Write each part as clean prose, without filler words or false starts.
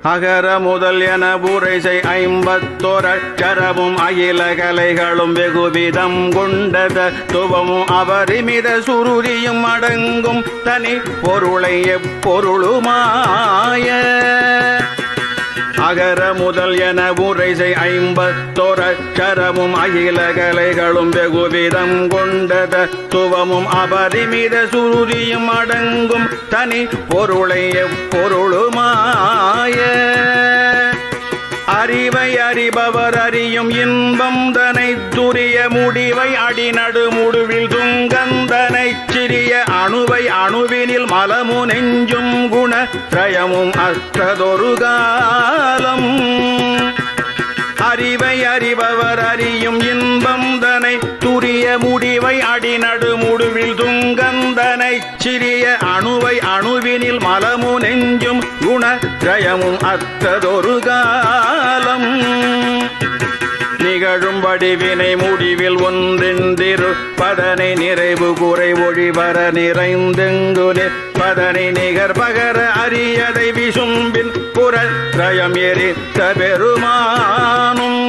அகர முதல் என உரைசை 51 அட்சரமும் அகில கலைகளும் வெகுவிதம் கொண்டத துவமும் அபரிமித சுருதியும் அடங்கும் தனி பொருளை எப்பொருளுமாய அகர முதல் என உரைசை 51 அட்சரமும் அகில கலைகளும் வெகுவிதம் கொண்டத துவமும் அபரிமித சுருதியும் அடங்கும் தனி பொருளை எப்பொருளுமாய அறிவை அறிபவர் அறியும் இன்பம் தனை துரிய முடிவை அடிநடு முடுவில் துங்கந்தனை சிறிய அணுவை அணுவினில் மலமு நெஞ்சும் குண திரயமும் அற்றதொரு காலம் அறிவை அறிபவர் அறியும் இன்பம் தனை துரிய முடிவை அடிநடு முடுவில் துங்கந்தனை சிறிய அணுவை அணுவினில் மலமு நெஞ்சும் குண திரயமும் அற்றதொரு காலம் நிகழும் வடிவினை முடிவில் ஒன்றென்றிரு பதனை நிறைவு குறை ஒழிவர நிறைந்தெங்கு பதனை நிகர் பகர அரியதை விசும்பின் புறத்ரயம் எரித்த பெருமானும்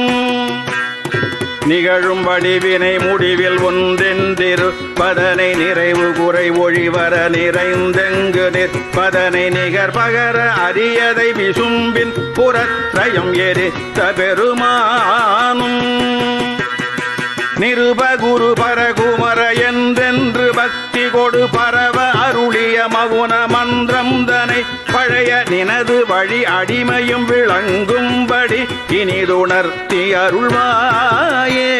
நிகழும் வடிவினை முடிவில் ஒன்றென்றிரு பதனை நிறைவு குறை ஒழிவர நிறைந்தெங்கு நிற்பதனை நிகர் பகர அரியதை விசும்பின் புறத்ரயம் எரித்த பெருமானும் நிருபகுரு பரகுமர என்றென்று பக்தி கொடு பரவ அருளிய மவுன மந்திரம் தனை பழைய நினது வழி அடிமையும் விளங்கும்படி இனிதுணர்த்தி அருள்வாயே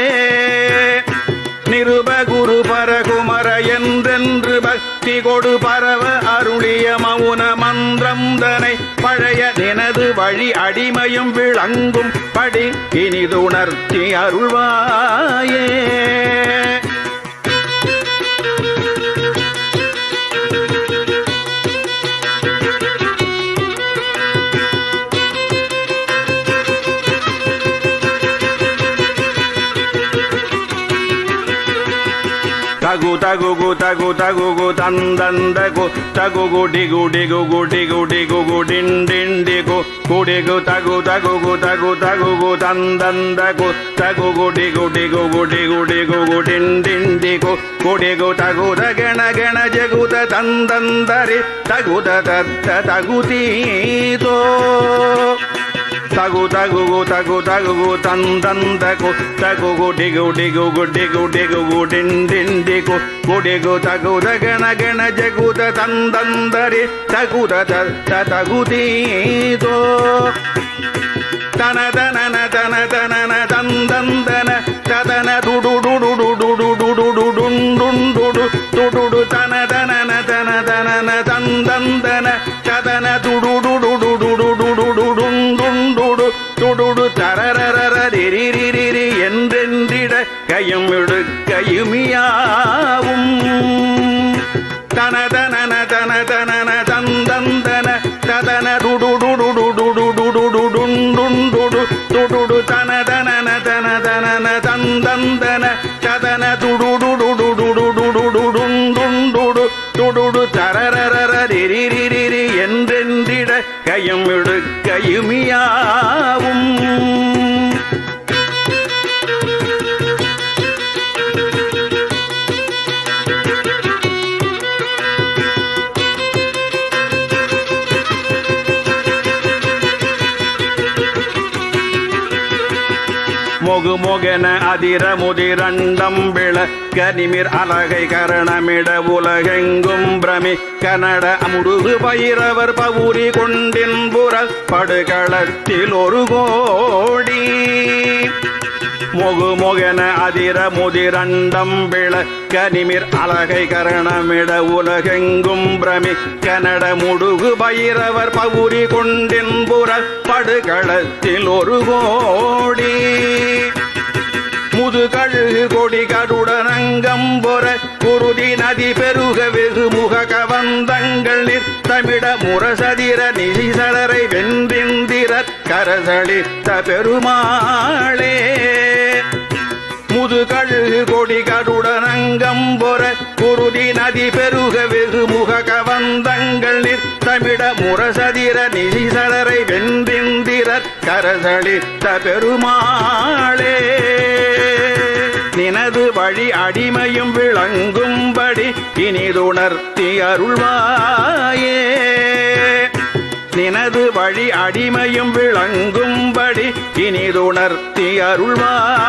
நிருபகுரு பரகுமர என்றென்று பக்தி கொடு பரவ அருளிய மவுன மந்திரம் தனை பழைய நினது வழி அடிமையும் விளங்கும் படி இனிதுணர்த்தி அருள்வாயே தகு தகு தகு தகு தந்தந்தகு தகு குடி குடி குடி குடி குடிண்டிண்டிகு குடிகு தகு தகு தகு தகு தந்தந்தகு தகு குடி குடி குடி குடி குடிண்டிண்டிகு குடிகு தகுத கண கண ஜகுத தந்தந்தரி தகுத தத்த தகுதீதோ தகு தகு தகு தகு தந்தந்தகு தகு குடி குடி குடி குடி குடிண்டிண்டிகு குடிகு தகுத கண கண ஜகுத தந்தந்தரி தகுத தத்த தகுதீதோ தன தன தன தன தந்தந்தன ததன துடு டுடு டுடு டுடு டுடுண்டு துடு தன தன தன தன தந்தந்தன ததன துடு டுடு டுடு டுடுண்டு துடு தரரரிரிரி என்றென்றிட கையும் இடுக்கையுமியாவும் தன தன தன தன தந்தந்தன ததன துடு டுடு டுடுண்டு துடு தன தன தன தன தந்தந்தன ததன துடு டுடு தரரரிரிரி என்றென்றிட கையும் இடுக்கையுமியாவும் மொகு மொகென அதிர முதிரண்டம் விளக்க நிமிர் அலகை கரணமிட உலகெங்கும் பிரமி கனட முடுகு பயிரவர் பவுரி கொண்டின்புற படுகளத்தில் ஒரு கோடி மொகு மொகென அதிர முதிரண்டம் விளக்க நிமிர் அலகை கரணமிட உலகெங்கும் பிரமி கனட முடுகு பயிரவர் பவுரி கொண்டின்புற படுகளத்தில் ஒரு கோடி முதுகழுகு கொடி கடுடனங்கம் பொற குருதி நதி பெருக வெகு முக கவந்தங்கள் நிற்தமிட முரசதிர நிதிசலரை வென்றிந்திர கரசளித்த பெருமாளே ஊது கழுகு கொடி கருடனங்கம்பொற குருதி நதி பெருக வெகு முக கவந்தங்கள் நிற்தமிட முரசதிர நிசிசலரை வென்றிந்திரற் கரசளித்த பெருமாளே நினது வழி அடிமையும் விளங்கும்படி இனிதுணர்த்தி அருள்வாயே நினது வழி அடிமையும் விளங்கும்படி இனிதுணர்த்தி அருள்வாயே